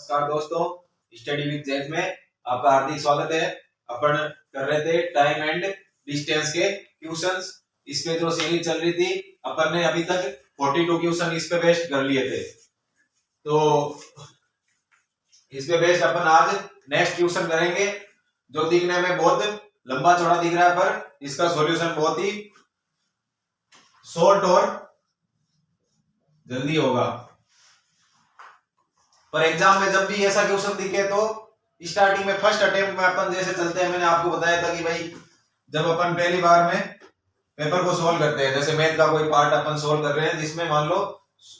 नमस्कार दोस्तों, study with jazz में आपका हार्दिक स्वागत है। अपन कर रहे थे टाइम एंड डिस्टेंस के क्वेश्चंस। इसमें जो सीरीज चल रही थी अपन ने अभी तक 42 क्वेश्चन इस पे बेस्ड कर लिए थे। तो इस पे बेस्ड अपन आज नेक्स्ट क्वेश्चन करेंगे जो दिखने में बहुत लंबा चौड़ा दिख रहा है पर इसका सॉल्यूशन बहुत ही शॉर्ट और जल्दी होगा। पर एग्जाम में जब भी ऐसा क्वेश्चन दिखे तो स्टार्टिंग में फर्स्ट अटेम्प्ट में अपन जैसे चलते हैं, मैंने आपको बताया था कि भाई जब अपन पहली बार में पेपर को सोल्व करते हैं, जैसे मैथ का कोई पार्ट अपन सोल्व कर रहे हैं जिसमें मान लो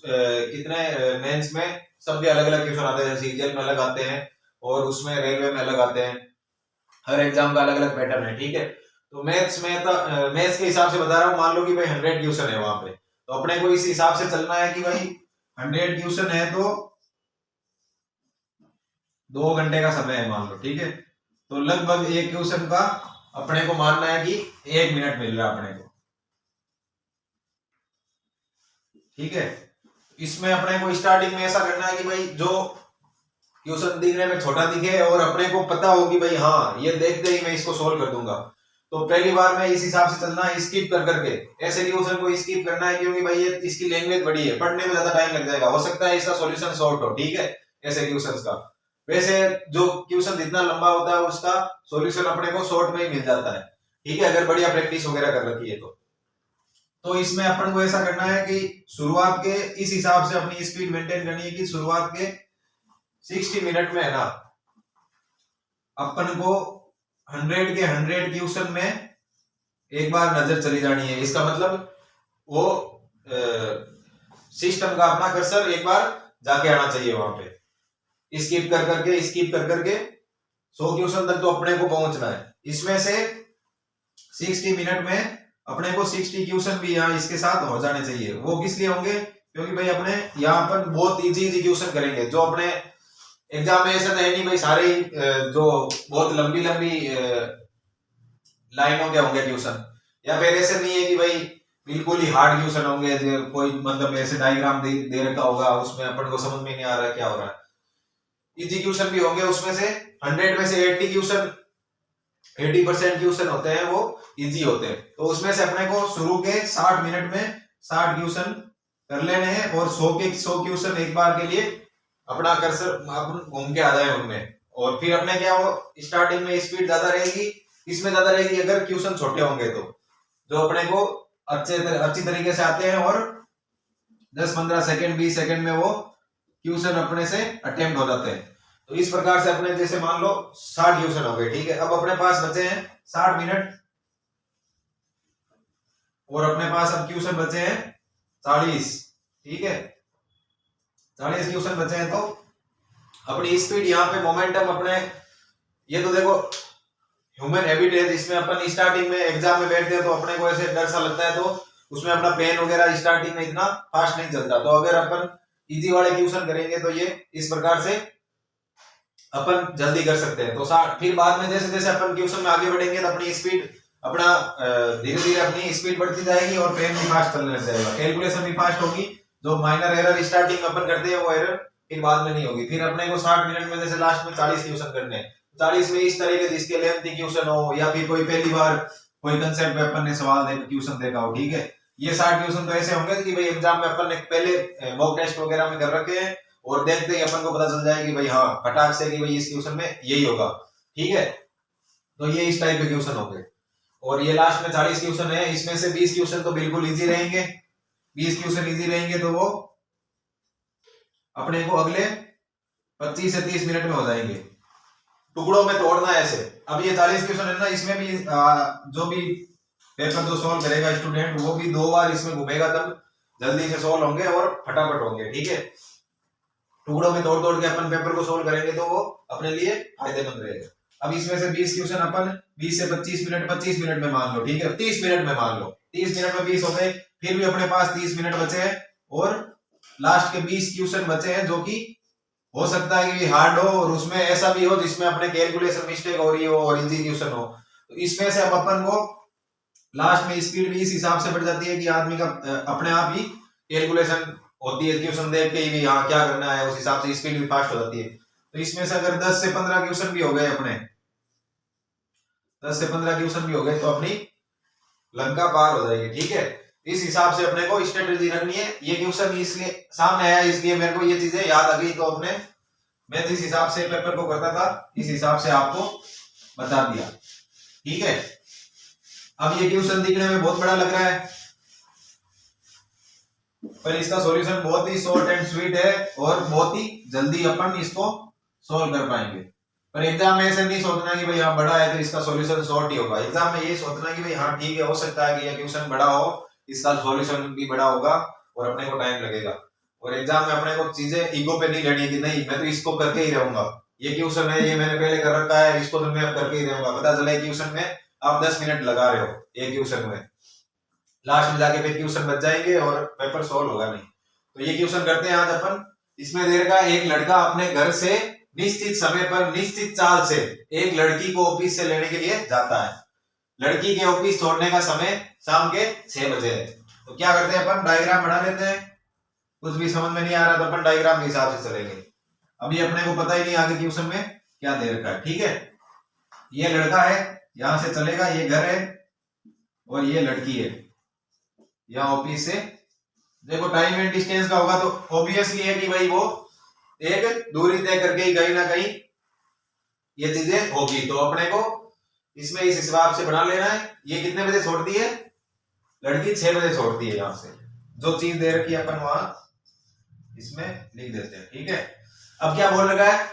कितने मेंस में सब भी अलग अलग क्वेश्चन आते हैं, सीजीएल में अलग आते हैं और उसमें रेलवे में अलग आते हैं। हर एग्जाम का अलग अलग पैटर्न है, ठीक है। तो मैथ्स में तो मैथ्स के हिसाब से बता रहा हूँ, मान लो कि भाई 100 क्वेश्चन है वहां पे, तो अपने को इस हिसाब से चलना है कि भाई 100 क्वेश्चन है तो 2 घंटे का समय है मान लो, ठीक है। तो लगभग एक क्वेश्चन का अपने को मानना है कि 1 मिनट मिल रहा है अपने को, ठीक है। इसमें अपने को स्टार्टिंग में ऐसा करना है कि भाई जो क्वेश्चन दिखने में छोटा दिखे और अपने को पता हो कि भाई हाँ ये देखते ही मैं इसको सोल्व कर दूंगा, तो पहली बार में इस हिसाब से चलना है, स्किप कर करके ऐसे क्वेश्चन को स्किप करना है, क्योंकि भाई ये इसकी लैंग्वेज बड़ी है, पढ़ने में ज्यादा टाइम लग जाएगा, हो सकता है इसका सॉल्यूशन शॉर्ट हो, ठीक है, ऐसे क्वेश्चंस का। वैसे जो क्वेश्चन जितना लंबा होता है उसका सॉल्यूशन अपने को शॉर्ट में ही मिल जाता है, ठीक है, अगर बढ़िया प्रैक्टिस वगैरह कर रखी है तो इसमें अपन को ऐसा करना है कि शुरुआत के इस हिसाब से अपनी स्पीड मेंटेन करनी है कि शुरुआत के 60 मिनट में है ना अपन को 100 के 100 क्वेश्चन में एक बार नजर चली जानी है। इसका मतलब वो सिस्टम का अपना कर्सर एक बार जाके आना चाहिए वहां पे, स्किप कर करके 100 क्वेश्चन तक तो अपने को पहुंचना है। इसमें से 60 मिनट में अपने को 60 क्वेश्चन भी यहाँ इसके साथ हो जाने चाहिए। वो किस लिए होंगे, क्योंकि भाई अपने यहाँ पर बहुत इजी क्वेश्चन करेंगे जो अपने एग्जाम में ऐसा तो है नहीं भाई सारे जो बहुत लंबी लाइनों के होंगे क्वेश्चन, या फिर ऐसे नहीं है कि भाई बिल्कुल ही हार्ड क्वेश्चन होंगे, कोई मतलब ऐसे डायग्राम दे रखा होगा उसमें अपन को समझ में नहीं आ रहा है क्या हो रहा है। इजी क्वेश्चन भी होंगे, उसमें से 100 में से 80 क्वेश्चन 80% क्वेश्चन होते हैं वो इजी होते हैं। तो उसमें से अपने को शुरू के 60 मिनट में 60 क्वेश्चन कर लेने हैं और 100 क्वेश्चन एक बार के लिए अपना कर्सर अपन घूम के आ जाए उनमें, और फिर अपने क्या हो स्टार्टिंग में स्पीड ज्यादा रहेगी, इसमें ज्यादा रहेगी अगर क्वेश्चन छोटे होंगे तो, जो अपने को अच्छी तरीके से आते हैं और 10-15 सेकंड 20 सेकंड में वो क्वेश्चन अपने से अटेम्प्ट हो जाते हैं। तो इस प्रकार से अपने जैसे मान लो 60 क्वेश्चन हो गए, ठीक है। अब अपने पास बचे हैं 60 मिनट और अपने पास अब क्वेश्चन बचे हैं 40, ठीक है, 40 क्वेश्चन बचे हैं। तो अपनी स्पीड यहाँ पे मोमेंटम अपने, ये तो देखो ह्यूमन हैबिट है जिसमें अपन स्टार्टिंग में एग्जाम में बैठते हैं तो अपने को ऐसे डर सा लगता है, तो उसमें अपना पेन वगैरह स्टार्टिंग में इतना फास्ट नहीं चलता। तो अगर अपन इजी वाले क्वेश्चन करेंगे तो ये इस प्रकार से अपन जल्दी कर सकते हैं। तो फिर बाद में जैसे जैसे अपन क्वेश्चन में आगे बढ़ेंगे तो अपनी स्पीड अपना धीरे धीरे अपनी स्पीड बढ़ती जाएगी और पेन भी फास्ट चलने लग जाएगा, कैलकुलेशन भी फास्ट होगी। जो माइनर एरर स्टार्टिंग में अपन करते हैं वो एरर फिर बाद में नहीं होगी। फिर अपने को 60 मिनट में जैसे लास्ट में 40 क्वेश्चन करने हैं, 40 में इस तरह के जिसके लेंथी क्वेश्चन हो या फिर कोई पहली बार कोई कंसेप्ट पे अपन ने सवाल क्वेश्चन देखा हो, ठीक है। ये 60 क्वेश्चन तो ऐसे होंगे कि भाई एग्जाम में अपन ने पहले मॉक टेस्ट वगैरह में कर रखे हैं और देखते ही अपन को पता चल जाए कि भाई हाँ फटाक से कि भाई इस क्वेश्चन में यही होगा, ठीक है। तो ये इस टाइप के क्वेश्चन हो गए। और ये लास्ट में 40 क्वेश्चन है, इसमें से 20 क्वेश्चन तो बिल्कुल इजी रहेंगे, 20 क्वेश्चन इजी रहेंगे तो वो अपने को अगले 25 से 30 मिनट में हो जाएंगे। टुकड़ों में तोड़ना है ऐसे। अब ये 40 क्वेश्चन है ना, इसमें भी जो भी पेपर जो सोल्व करेगा स्टूडेंट वो भी 2 बार इसमें घूमेगा तब जल्दी से सोल्व होंगे और फटाफट होंगे, ठीक है। टुकड़ों में तोड़ तोड़ के अपन पेपर को सोल्व करेंगे तो वो अपने लिए फायदेमंद रहेगा। अब इसमें से 20 क्वेश्चन अपन 20 से 25 मिनट में मान लो, ठीक है, 30 मिनट में मान लो, 30 मिनट में 20 हो गए, फिर भी अपने पास 30 मिनट बचे हैं और लास्ट के 20 क्वेश्चन बचे हैं जो कि हो सकता है कि हार्ड हो और उसमें ऐसा भी हो जिसमें अपने कैलकुलेशन मिस्टेक हो रही हो और इजी क्वेश्चन हो। तो इसमें से अब अपन को लास्ट में स्पीड भी इस हिसाब से बढ़ जाती है कि आदमी का अपने आप ही कैलकुलेशन होती है, क्वेश्चन देख के ही भी यहाँ क्या करना है उस हिसाब से स्पीड भी फास्ट हो जाती है। तो इसमें से अगर 10 से 15 क्वेश्चन भी हो गए अपने, 10 से 15 क्वेश्चन भी हो गए तो अपनी लंका पार हो जाएगी। ठीक है, इस हिसाब से अपने को स्ट्रेटेजी रखनी है। ये क्वेश्चन इसलिए सामने आया, इसलिए मेरे को ये चीजें याद आ गई, तो अपने मैं जिस हिसाब से पेपर को करता था इस हिसाब से आपको बता दिया। ठीक है, अब ये क्वेश्चन दिखने में बहुत बड़ा लग रहा है, पर इसका सॉल्यूशन बहुत ही शॉर्ट एंड स्वीट है और बहुत ही जल्दी अपन इसको सॉल्व कर पाएंगे। पर एग्जाम में ऐसे नहीं सोचना कि भाई हाँ बड़ा है तो इसका सॉल्यूशन शॉर्ट ही होगा। एग्जाम में ये सोचना कि भाई हाँ ठीक है, हो सकता है कि ये क्वेश्चन बड़ा हो, इसका सॉल्यूशन भी बड़ा होगा और अपने को टाइम लगेगा। और एग्जाम में अपने को चीजें ईगो पे नहीं लेनी कि नहीं मैं तो इसको करके ही रहूंगा, ये क्वेश्चन है ये मैंने पहले कर रखा है, इसको तो मैं अब करके ही रहूंगा। पता चला क्वेश्चन में आप 10 मिनट लगा रहे हो एक क्वेश्चन में, लास्ट में जाके फिर क्वेश्चन बच जाएंगे और पेपर सॉल्व होगा नहीं। तो ये क्वेश्चन करते हैं आज अपन। इसमें दे रखा है एक लड़का अपने घर से निश्चित समय पर निश्चित चाल से एक लड़की को ऑफिस से लेने के लिए जाता है। लड़की के ऑफिस छोड़ने का समय शाम के 6 बजे है। तो क्या करते हैं अपन, डायग्राम बना लेते हैं। कुछ भी समझ में नहीं आ रहा तो अपन डायग्राम के हिसाब से चलेंगे। अभी अपने को पता ही नहीं आगे क्वेश्चन में क्या दे रखा है। ठीक है, ये लड़का है, यहां से चलेगा, ये घर है और ये लड़की है, यहाँ ऑफिस से देखो टाइम एंड डिस्टेंस का होगा तो ऑब्वियसली है कि भाई वो एक दूरी तय करके ही कहीं ना कहीं ये चीजें होगी। तो अपने को इसमें इस हिसाब से बना लेना है। ये कितने बजे छोड़ती है लड़की, 6 बजे छोड़ती है। यहां से जो चीज दे रखी है अपन वहां इसमें लिख देते हैं। ठीक है, अब क्या बोल रखा है,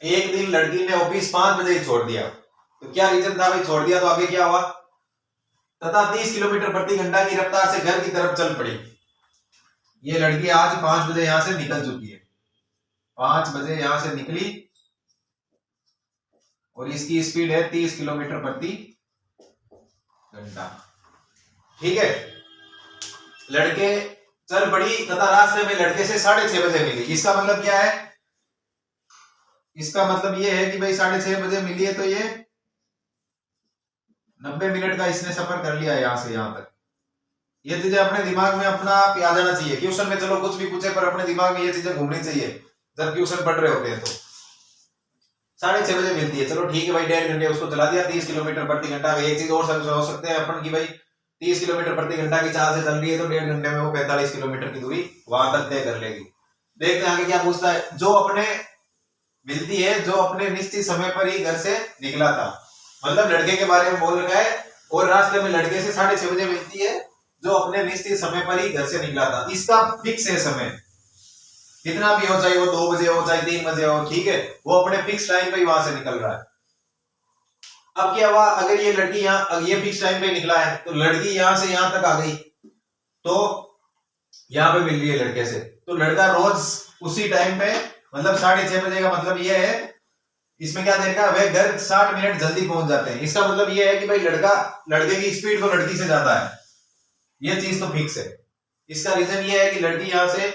एक दिन लड़की ने ऑफिस 5 बजे ही छोड़ दिया। तो क्या रीजन था भाई, छोड़ दिया तो आगे क्या हुआ, तथा 30 किलोमीटर प्रति घंटा की रफ्तार से घर की तरफ चल पड़ी। ये लड़की आज 5 बजे यहां से निकल चुकी है, 5 बजे यहां से निकली और इसकी स्पीड है 30 किलोमीटर प्रति घंटा। ठीक है, लड़के चल पड़ी तथा रास्ते में लड़के से 6:30 बजे मिली। इसका मतलब क्या है, इसका मतलब ये है कि भाई 6:30 बजे मिली है तो ये 90 मिनट का इसने सफर कर लिया यहां से यहां तक। ये चीजें अपने दिमाग में अपना आप आ जाना चाहिए। क्वेश्चन में चलो कुछ भी पूछे पर अपने दिमाग में ये चीजें घूमनी चाहिए जब क्वेश्चन पढ़ रहे होते हैं। तो 6:30 बजे मिलती है, चलो ठीक है भाई, 1.5 घंटे उसको चला दिया 30 किलोमीटर प्रति घंटा। एक चीज और हो सकते हैं अपन की भाई 30 किलोमीटर प्रति घंटा की चाल से चल रही है तो 1.5 घंटे में वो 45 किलोमीटर की दूरी वहां तक तय कर लेगी। देखते हैं आगे क्या पूछता है। जो अपने मिलती है, जो अपने निश्चित समय पर ही घर से निकला था, मतलब लड़के के बारे में बोल रहा है और रास्ते में लड़के से 6:30 बजे मिलती है, जो अपने निश्चित समय पर ही घर से निकला था। इसका फिक्स है समय, कितना भी हो, चाहे वो 2 बजे हो चाहे 3 बजे हो, ठीक है, वो अपने फिक्स टाइम पे ही वहां से निकल रहा है। अब क्या हुआ, अगर ये लड़की यहाँ ये फिक्स टाइम पे निकला है तो लड़की यहां से यहां तक आ गई तो यहाँ पे मिल रही है लड़के से, तो लड़का रोज उसी टाइम पे मतलब 6:30 बजे का मतलब ये है, इसमें क्या देखा वह घर 60 मिनट जल्दी पहुंच जाते हैं। इसका मतलब ये है कि भाई लड़के की स्पीड तो लड़की से ज्यादा है, ये चीज तो फिक्स है। इसका रीजन ये है कि लड़की यहां से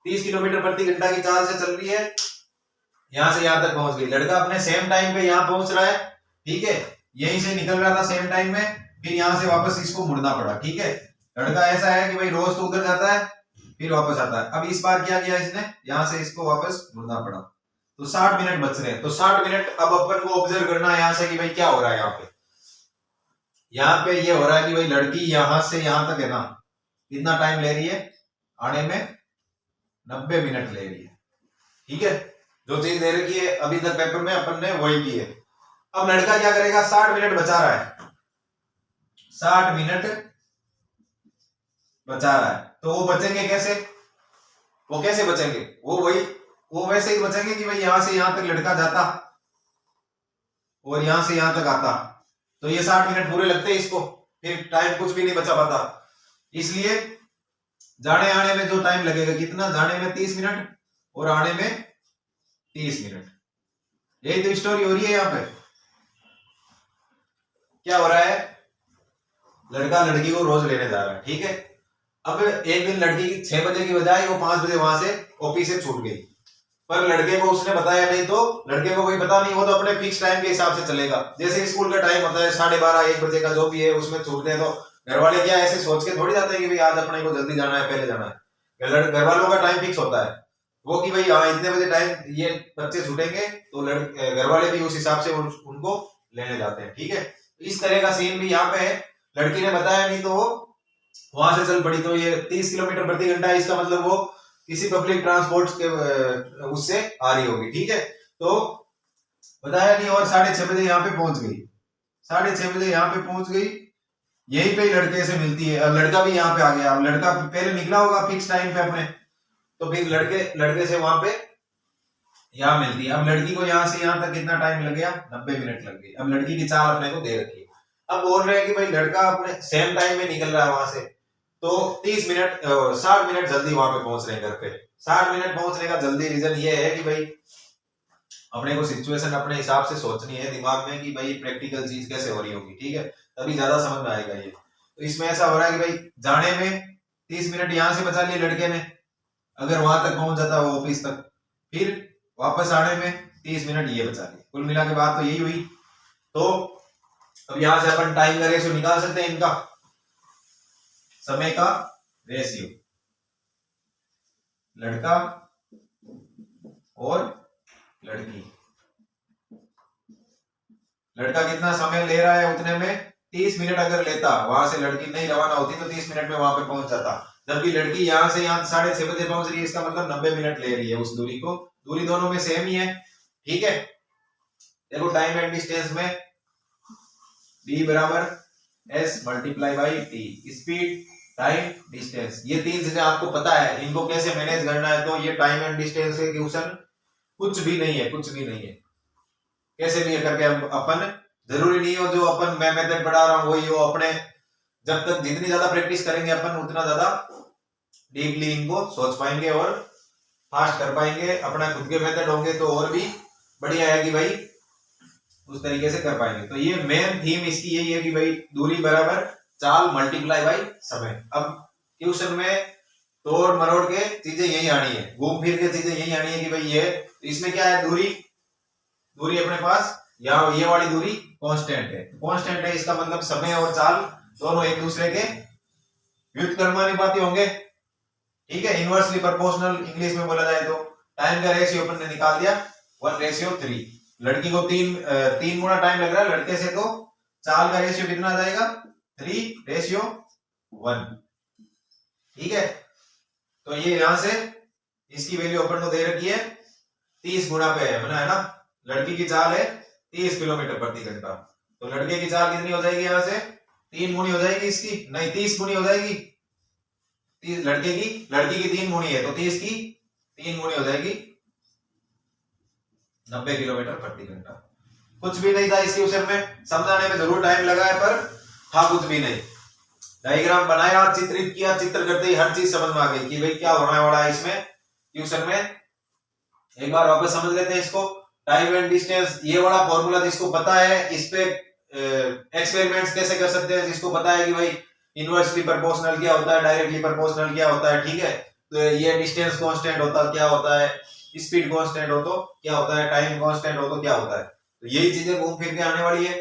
30 किलोमीटर प्रति घंटा की चाल से चल रही है, यहां से यहां तक पहुंच गई। लड़का अपने सेम टाइम पे यहां पहुंच रहा है, ठीक है, यहीं से निकल रहा था सेम टाइम में, फिर यहां से वापस इसको मुड़ना पड़ा। ठीक है, लड़का ऐसा है कि भाई रोज तो उधर जाता है फिर वापस आता है। अब इस बार क्या किया इसने, यहां से इसको वापस मुड़ना पड़ा, तो 60 मिनट बच रहे हैं। तो 60 मिनट अब अपन को ऑब्जर्व करना है यहां से कि भाई क्या हो रहा है यहाँ पे। यहाँ पे ये हो रहा है कि भाई लड़की यहां से यहां तक है ना, कितना टाइम ले रही है, आने में 90 मिनट ले रही है। ठीक है, जो चीज दे रखी है अभी तक पेपर में अपन ने वही की है। अब लड़का क्या करेगा, 60 मिनट बचा रहा है, 60 मिनट बचा रहा है, तो वो बचेंगे कैसे, वो कैसे बचेंगे, वो वैसे ही बचेंगे कि भाई यहां से यहां तक लड़का जाता और यहां से यहां तक आता, तो ये 60 मिनट पूरे लगते हैं इसको, फिर टाइम कुछ भी नहीं बचा पाता। इसलिए जाने आने में जो टाइम लगेगा, कितना, जाने में 30 मिनट और आने में 30 मिनट। यही तो स्टोरी हो रही है यहाँ पे। क्या हो रहा है, लड़का लड़की को रोज लेने जा रहा है, ठीक है। अब एक दिन लड़की 6 बजे की बजाय वो 5 बजे वहां से ऑफिस से छूट गई, पर लड़के को उसने बताया नहीं, तो लड़के को कोई पता नहीं, वो तो अपने फिक्स टाइम के हिसाब से चलेगा। जैसे स्कूल का टाइम होता है 12:30 1 बजे का, जो भी है उसमें छूटते हैं, तो घर वाले क्या ऐसे सोच के थोड़ी जाते हैं कि भाई आज अपने को जल्दी जाना है, पहले जाना है। घर वालों का टाइम फिक्स होता है, वो कि भाई हाँ इतने बजे टाइम ये बच्चे छूटेंगे, तो घर वाले भी उस हिसाब से उनको लेने जाते हैं। ठीक है, इस तरह का सीन भी यहाँ पे है। लड़की ने बताया नहीं तो वो वहां से चल पड़ी। तो ये 30 किलोमीटर प्रति घंटा है, इसका मतलब वो किसी पब्लिक ट्रांसपोर्ट के उससे आ रही होगी। ठीक है, तो बताया नहीं और 6:30 बजे यहाँ पे पहुंच गई। 6:30 बजे यहाँ पे पहुंच गई, यही पे लड़के से मिलती है। अब लड़का भी यहाँ पे आ गया। अब लड़का पहले निकला होगा फिक्स टाइम पे अपने, तो फिर लड़के से वहां पे यहाँ मिलती है। अब लड़की को यहाँ से यहाँ तक कितना टाइम लग गया, 90 मिनट लग गई। अब लड़की की चाल अपने को दे रखी है। अब बोल रहे हैं कि भाई लड़का अपने सेम टाइम में निकल रहा है वहां से, तो 60 मिनट जल्दी वहां पे पहुंच रहे हैं घर पे। 60 मिनट पहुंचने का जल्दी रीजन ये है कि भाई अपने को सिचुएशन अपने हिसाब से सोचनी है दिमाग में कि भाई प्रैक्टिकल चीज कैसे हो रही होगी। ठीक है, तभी ज्यादा समझ में आएगा ये। तो इसमें ऐसा हो रहा है कि भाई जाने में 30 मिनट यहाँ से बचा लिए लड़के ने, अगर वहां तक पहुंच जाता वो ऑफिस तक, फिर वापस आने में 30 मिनट ये बचा लिए। कुल मिला के बात तो यही हुई। तो अब यहां से अपन टाइम का रेशियो निकाल सकते हैं, इनका समय का रेशियो, लड़का और लड़की। लड़का कितना समय ले रहा है उतने में 30 मिनट अगर लेता, वहां से लड़की नहीं रवाना होती तो 30 मिनट में वहां पे पहुंच जाता। जबकि लड़की यहां से यहाँ 6:30 बजे पहुंच रही है, इसका मतलब 90 मिनट ले रही है उस दूरी को। दूरी दोनों में सेम ही है। ठीक है, देखो टाइम एंड डिस्टेंस में d बराबर s multiply by t, speed time distance, ये तीन चीजें आपको पता है, इनको कैसे मैनेज करना है। तो ये टाइम एंड डिस्टेंस के क्वेश्चन कुछ भी नहीं है, कुछ भी नहीं है। कैसे भी करके अपन, जरूरी नहीं हो जो अपन मैं मेथड पढ़ा रहा हूँ वही हो। अपने जब तक जितनी ज्यादा प्रैक्टिस करेंगे अपन उतना ज्यादा डीपली इनको सोच पाएंगे और फास्ट कर पाएंगे। अपना खुद के मेथड होंगे तो और भी बढ़िया है कि भाई उस तरीके से कर पाएंगे। तो ये मेन थीम इसकी यही है कि भाई दूरी बराबर चाल मल्टीप्लाई बाई समय। अब ट्यूशन में तोड़ मरोड़ के चीजें यही आनी है, घूम फिर के चीजें यही आनी है कि भाई ये इसमें क्या है, दूरी अपने पास यहाँ ये वाली दूरी कांस्टेंट है। कांस्टेंट है इसका मतलब समय और चाल दोनों एक दूसरे के व्युत्क्रमानुपाती होंगे। ठीक है, इनवर्सली प्रोपोर्शनल इंग्लिश में बोला जाए तो। टाइम का रेशियो अपन ने निकाल दिया 1:3। लड़की को 3 गुना टाइम लग रहा है लड़के से, तो चाल का रेशियो कितना आ जाएगा 3:1। ठीक है, तो ये यहां से इसकी वैल्यू अपन को दे रखी है 30 गुना पे है बना है ना। लड़की की चाल है 30 किलोमीटर प्रति घंटा, तो लड़के की चाल कितनी हो जाएगी, यहां से 3 गुनी हो जाएगी इसकी, नहीं 30 गुनी हो जाएगी। लड़की की 3 गुनी है तो 30 की 3 गुनी हो जाएगी 90 किलोमीटर प्रति घंटा। कुछ भी नहीं था इस क्वेश्चन में, समझाने में जरूर टाइम लगा है पर था कुछ भी नहीं। डायग्राम बनाया, चित्रित किया, चित्र करते ही हर चीज समझ में आ गई कि भाई क्या होने वाला है इसमें क्वेश्चन में। एक बार वापस समझ लेते हैं इसको। टाइम एंड डिस्टेंस, ये वाला फॉर्मूला जिसको पता है, इस पे एक्सपेरिमेंट्स कैसे कर सकते हैं जिसको पता है कि भाई इनवर्सली प्रोपोर्शनल क्या होता है, डायरेक्टली प्रोपोर्शनल क्या होता है। ठीक है, तो ये डिस्टेंस कांस्टेंट होता क्या होता है, स्पीड कांस्टेंट हो तो क्या होता है, टाइम कांस्टेंट हो तो क्या होता है। तो यही चीजें घूम फिर के आने वाली है।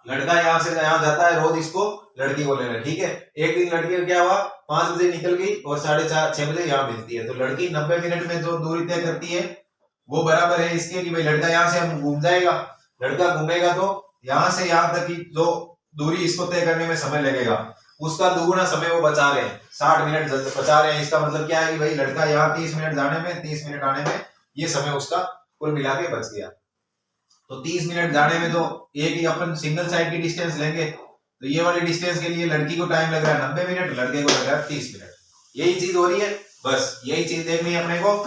लड़का यहाँ से यहाँ जाता है रोज इसको लड़की को लेना। ठीक है, एक दिन लड़की का क्या हुआ, 5 बजे निकल गई और 6:30 बजे यहाँ मिलती है। तो लड़की 90 मिनट में जो दूरी तय करती है वो बराबर है इसके कि भाई लड़का यहाँ से हम घूम जाएगा, लड़का घूमेगा तो यहाँ से यहाँ तक की जो दूरी इसको तय करने में समय लगेगा उसका दुगुना समय वो बचा रहे हैं, 60 मिनट बचा रहे हैं। इसका मतलब क्या है कि भाई लड़का यहाँ 30 मिनट जाने में 30 मिनट आने में ये समय उसका कुल मिला के बच गया। तो 30 मिनट जाने में तो एक ही अपन सिंगल साइड की डिस्टेंस लेंगे, तो ये वाली डिस्टेंस के लिए लड़की को टाइम लग रहा है 90 मिनट, लड़के को लग रहा है 30 मिनट। यही चीज हो रही है, बस यही चीज देखनी है अपने को।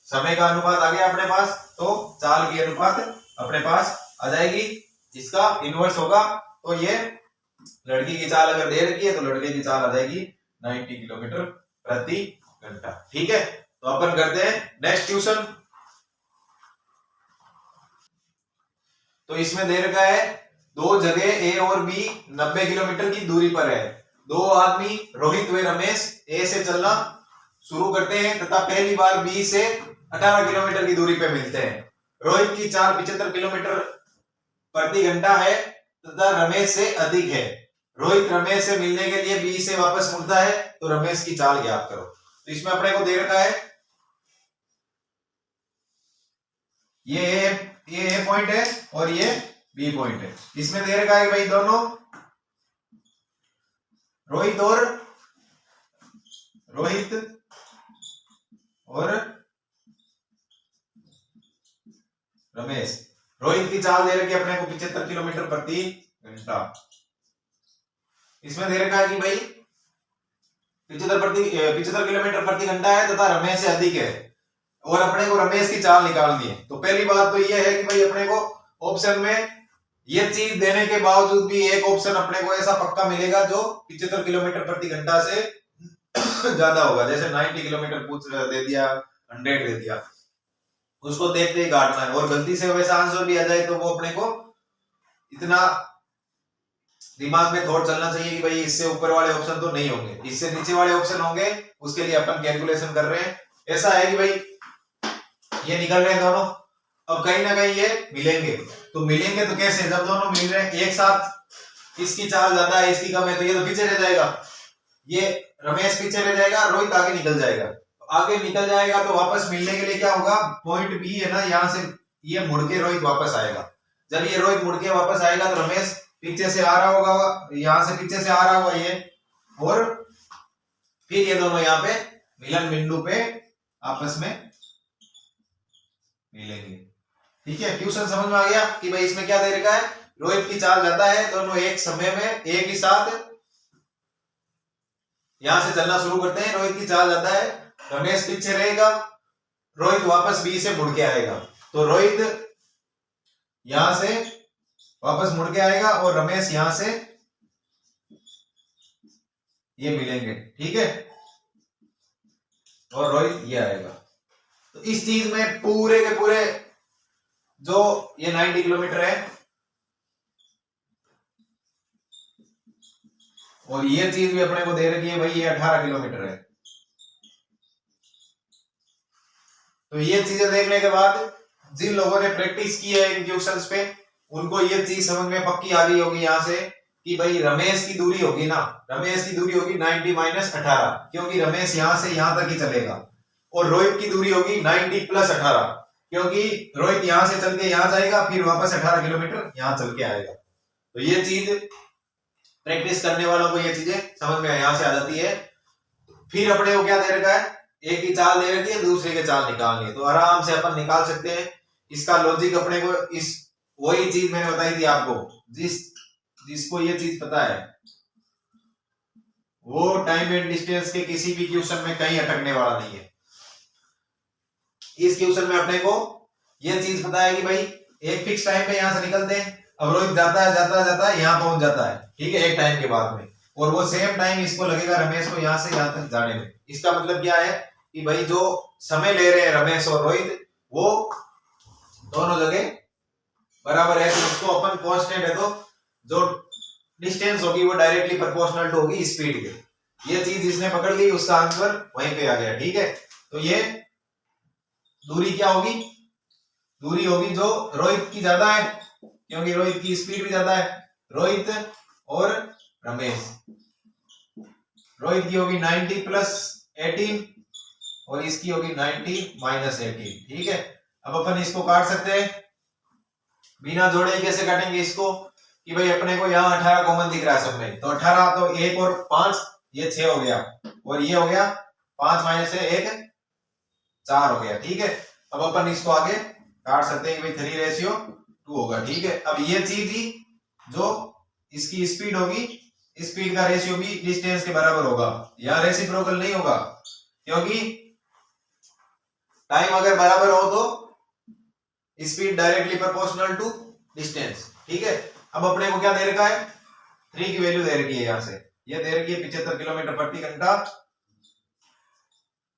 समय का अनुपात आ गया अपने पास, तो चाल की अनुपात अपने पास आ जाएगी, इसका इनवर्स होगा। तो ये लड़की की चाल अगर दे रखी है तो लड़के की चाल आ जाएगी 90 किलोमीटर प्रति घंटा। ठीक है, तो अपन करते हैं नेक्स्ट क्वेश्चन। तो इसमें दे रखा है दो जगह ए और बी 90 किलोमीटर की दूरी पर है। दो आदमी रोहित व रमेश ए से चलना शुरू करते हैं तथा पहली बार बी से 18 किलोमीटर की दूरी पर मिलते हैं। रोहित की चाल 75 किलोमीटर प्रति घंटा है तथा रमेश से अधिक है। रोहित रमेश से मिलने के लिए बी से वापस मुड़ता है, तो रमेश की चाल ज्ञात करो। तो इसमें अपने को दे रखा है ये ए पॉइंट है और ये बी पॉइंट है। इसमें दे रखा है भाई दोनों रोहित और रमेश। रोहित की चाल दे रखी है अपने को 75 किलोमीटर प्रति घंटा। इसमें दे रखा है कि भाई 75 किलोमीटर प्रति घंटा है तथा रमेश से अधिक है और अपने को रमेश की चाल निकालनी है। तो पहली बात तो ये है कि भाई अपने को ऑप्शन में ये चीज देने के बावजूद भी एक ऑप्शन अपने को ऐसा पक्का मिलेगा जो 75 किलोमीटर प्रति घंटा से ज्यादा होगा। जैसे 90 किलोमीटर पूछ दे दिया, 100 दे दिया, उसको देखते ही काटना है। और गलती से वैसा आंसर भी आ जाए तो वो अपने को इतना दिमाग में थॉट चलना चाहिए कि भाई इससे ऊपर वाले ऑप्शन तो नहीं होंगे, इससे नीचे वाले ऑप्शन होंगे, उसके लिए अपन कैलकुलेशन कर रहे हैं। ऐसा है कि भाई ये निकल रहे हैं दोनों, अब कहीं ना कहीं ये मिलेंगे। तो मिलेंगे तो कैसे, जब दोनों मिल रहे हैं एक साथ, इसकी चाल ज्यादा है इसकी कम है, तो ये तो पीछे रह जाएगा, ये रमेश पीछे रह जाएगा, रोहित आगे निकल जाएगा। आगे निकल जाएगा तो वापस मिलने के लिए क्या होगा, पॉइंट बी है ना, यहाँ से ये मुड़ के रोहित वापस आएगा। जब ये रोहित मुड़ के वापस आएगा तो रमेश पीछे से आ रहा होगा, यहाँ से पीछे से आ रहा होगा ये, और फिर ये दोनों यहाँ पे मिलन बिंदु पे आपस में मिलेंगे। ठीक है, क्वेश्चन समझ में आ गया कि भाई इसमें क्या दे रखा है, रोहित की चाल ज्यादा है, दोनों एक समय में एक ही साथ यहां से चलना शुरू करते हैं। रोहित की चाल ज्यादा है, रमेश पीछे रहेगा, रोहित वापस बी से मुड़ के आएगा, तो रोहित यहां से वापस मुड़ के आएगा और रमेश यहां से ये मिलेंगे। ठीक है, और रोहित ये आएगा। तो इस चीज में पूरे के पूरे जो ये 90 किलोमीटर है और ये चीज भी अपने को दे रखी है भाई ये 18 किलोमीटर है। तो ये चीजें देखने के बाद जिन लोगों ने प्रैक्टिस की है इन क्वेश्चंस पे, उनको ये चीज समझ में पक्की आ गई होगी यहाँ से कि भाई रमेश की दूरी होगी ना, रमेश की दूरी होगी 90 माइनस 18, क्योंकि रमेश यहां से यहां तक ही चलेगा, और रोहित की दूरी होगी 90 प्लस 18, क्योंकि रोहित यहां से चल के यहां जाएगा, फिर वापस 18 किलोमीटर यहां चल के आएगा। तो ये चीज प्रैक्टिस करने वालों को ये चीजें समझ में यहां से आ जाती है। फिर अपने को क्या दे रखा है, एक की चाल दे रखी है, दूसरे की चाल निकालनी है, तो आराम से अपन निकाल सकते हैं। इसका लॉजिक अपने को इस वही चीज मैंने बताई थी आपको, जिसको ये चीज पता है वो टाइम एंड डिस्टेंस के किसी भी क्वेश्चन में कहीं अटकने वाला नहीं है। इस क्वेश्चन में अपने को ये चीज पता है कि भाई एक फिक्स टाइम पे यहां से निकलते हैं, अब रोहित जाता है यहां पहुंच जाता है, ठीक है, एक टाइम के बाद में, और वो सेम टाइम इसको लगेगा रमेश को यहां से यहां तक जाने में। इसका मतलब क्या है कि भाई जो समय ले रहे हैं रमेश और रोहित वो दोनों जगह बराबर है, तो उसको अपन कांस्टेंट है, तो जो डिस्टेंस होगी वो डायरेक्टली प्रोपोर्शनल टू होगी स्पीड के। ये चीज जिसने पकड़ ली उसका आंसर वहीं पे आ गया। ठीक है, तो ये दूरी क्या होगी, दूरी होगी जो रोहित की ज्यादा है, क्योंकि रोहित की स्पीड भी ज्यादा है, रोहित और रमेश, रोहित की होगी 90 प्लस 18 और इसकी होगी 90 माइनस 18। ठीक है, अब अपन इसको काट सकते हैं, बिना जोड़े कैसे काटेंगे इसको कि भाई अपने को यहाँ 18 कॉमन दिख रहा है सब में, तो 18 तो 1 और 5 ये 6 हो गया, और ये हो गया 5 माइनस 1 4 हो गया। ठीक है, अब अपन इसको आगे काट सकते हैं कि भाई 3:2 होगा। ठीक है, अब ये चीज ही जो इसकी स्पीड होगी, स्पीड का रेशियो भी डिस्टेंस के बराबर होगा, यहाँ रेसिप्रोकल नहीं होगा, क्योंकि टाइम अगर बराबर हो तो speed directly proportional to distance. ठीक है, अब अपने को क्या दे रखा है, 3 की वैल्यू दे रखी है, यहां से ये दे रखी है 75 किलोमीटर प्रति घंटा।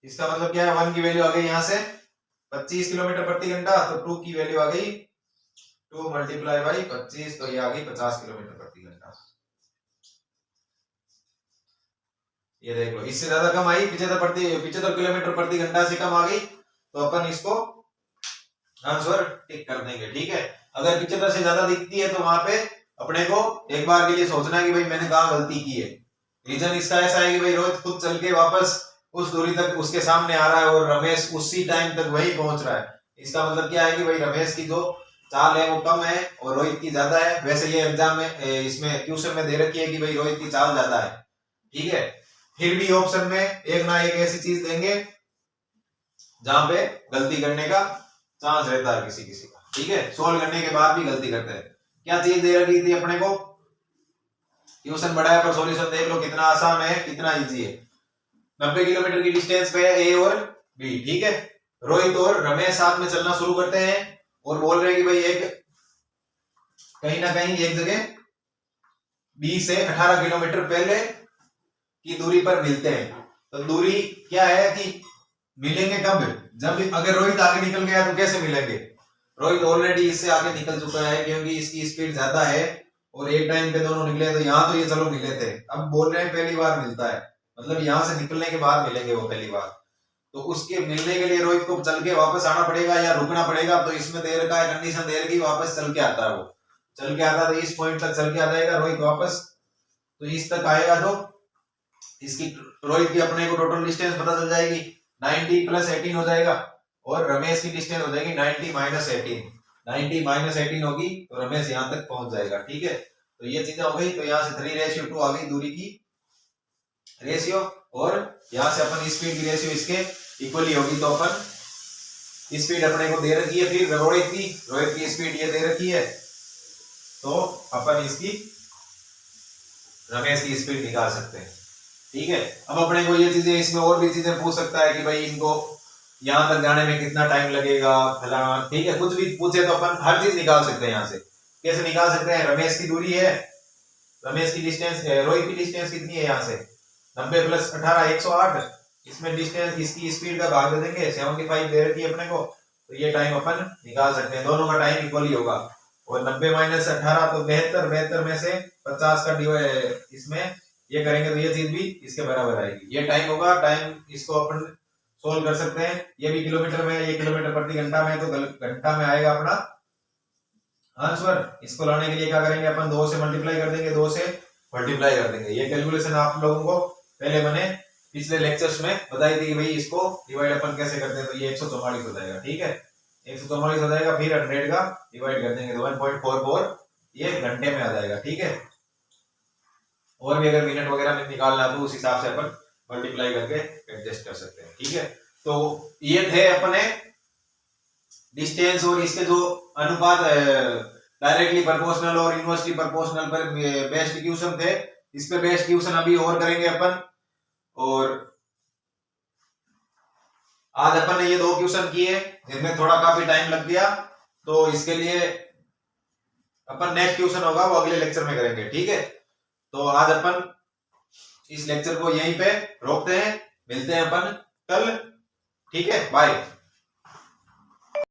इसका मतलब क्या है, 1 की वैल्यू आ गई यहां से 25 किलोमीटर प्रति घंटा, तो 2 की वैल्यू आ गई 2 मल्टीप्लाई बाई 25, तो ये आ गई 50 किलोमीटर प्रति घंटा। ये देख लो, इससे ज्यादा कम आई, 75 किलोमीटर प्रति घंटा से कम आ गई, तो अपन इसको आंसर टिक कर देंगे। ठीक है, अगर 75 से ज्यादा दिखती है तो वहां पे अपने को एक बार के लिए सोचना है कि भाई मैंने कहाँ गलती की है। रीजन इसका ऐसा है कि भाई रोहित खुद चल के वापस उस दूरी तक उसके सामने आ रहा है और रमेश उसी टाइम तक वहीं पहुंच रहा है, इसका मतलब क्या है कि भाई रमेश की जो चाल है वो कम है और रोहित की ज्यादा है। वैसे ये एग्जाम में इसमें क्वेश्चन में दे रखी है कि भाई रोहित की चाल ज्यादा है, ठीक है। फिर भी ऑप्शन में एक ना एक ऐसी चीज देंगे जहां पे गलती करने का चांस रहता है किसी किसी का, ठीक है। सोल्व करने के बाद भी गलती करते हैं। क्या चीज दे रखी थी अपने को, क्वेश्चन बड़ा है पर सॉल्यूशन देख लो कितना आसान है, कितना इजी है। 90 किलोमीटर की डिस्टेंस पे है ए और बी, ठीक है। रोहित और रमेश साथ में चलना शुरू करते हैं और बोल रहे हैं कि भाई एक कहीं ना कहीं एक जगह बी से 18 किलोमीटर पहले की दूरी पर मिलते हैं। तो दूरी क्या है कि मिलेंगे कब, जब अगर रोहित आगे निकल गया तो कैसे मिलेंगे। रोहित ऑलरेडी इससे आगे निकल चुका है क्योंकि इसकी स्पीड ज्यादा है और एक टाइम पे दोनों निकले। तो यहाँ तो ये चलो मिले थे, अब बोल रहे हैं पहली बार मिलता है, मतलब यहाँ से निकलने के बाद मिलेंगे वो पहली बार। तो उसके मिलने के लिए रोहित को चल के वापस आना पड़ेगा या रुकना पड़ेगा। तो इसमें दे रखा है कंडीशन दे रखी वापस चल के आता है, वो चल के आता है तो इस पॉइंट तक चल के आ जाएगा रोहित वापस, तो इस तक आएगा तो इसकी रोहित की अपने को टोटल डिस्टेंस पता चल जाएगी 90 प्लस 18 हो जाएगा और रमेश की डिस्टेंस हो जाएगी 90 माइनस 18। 90 माइनस 18 होगी तो रमेश यहाँ तक पहुंच जाएगा, ठीक है। तो ये चीजें हो गई। तो यहाँ से 3:2 आ गई दूरी की रेशियो और यहाँ से अपन स्पीड की रेशियो इसके इक्वली होगी। तो अपन स्पीड अपने को दे रखी है, फिर रोहित की स्पीड ये दे रखी है, तो अपन इसकी रमेश की स्पीड निकाल सकते हैं, ठीक है। अब अपने को ये चीजें इसमें और भी चीजें पूछ सकता है कि भाई इनको यहाँ तक जाने में कितना टाइम लगेगा फलाना, ठीक है। कुछ भी पूछे तो अपन हर चीज निकाल सकते हैं। यहाँ से कैसे निकाल सकते हैं, रमेश की दूरी है, रमेश की डिस्टेंस, रोहित की डिस्टेंस कितनी है, यहाँ से 90 प्लस 18 108, इसमें डिस्टेंस इसकी स्पीड का भाग दे देंगे 75 दे रखी है अपने को, तो ये टाइम अपन निकाल सकते हैं। दोनों का टाइम इक्वल ही होगा और 90 माइनस 18 तो 72 में से 50 का डिवाइड इसमें ये करेंगे तो ये चीज भी इसके बराबर आएगी। ये टाइम होगा, टाइम इसको अपन सोल्व कर सकते हैं। ये भी किलोमीटर में, ये किलोमीटर प्रति घंटा में, तो घंटा में आएगा अपना आंसर। इसको लाने के लिए क्या करेंगे अपन, 2 से मल्टीप्लाई कर देंगे, 2 से मल्टीप्लाई कर देंगे। ये कैलकुलेशन आप लोगों को पहले मैंने पिछले लेक्चर्स में बताई थी भाई इसको डिवाइड अपन कैसे करते हैं। तो ये 144 हो जाएगा, ठीक है, 144 हो जाएगा। फिर 100 का डिवाइड कर देंगे तो 1.44 ये घंटे में आ जाएगा, ठीक है। और भी अगर मिनट वगैरह में निकालना तो उस हिसाब से अपन मल्टीप्लाई करके एडजस्ट कर सकते हैं, ठीक है। तो ये थे अपने डिस्टेंस और इसके जो अनुपात डायरेक्टली प्रोपोर्शनल और इनवर्सली प्रोपोर्शनल पर बेस्ड क्वेश्चन थे। इस पे बेस्ड क्वेश्चन अभी और करेंगे अपन। और आज अपन ने ये 2 क्वेश्चन किए जिनमें थोड़ा काफी टाइम लग गया, तो इसके लिए अपन नेक्स्ट क्वेश्चन होगा वो अगले लेक्चर में करेंगे, ठीक है। तो आज अपन इस लेक्चर को यहीं पे रोकते हैं, मिलते हैं अपन कल, ठीक है, बाय।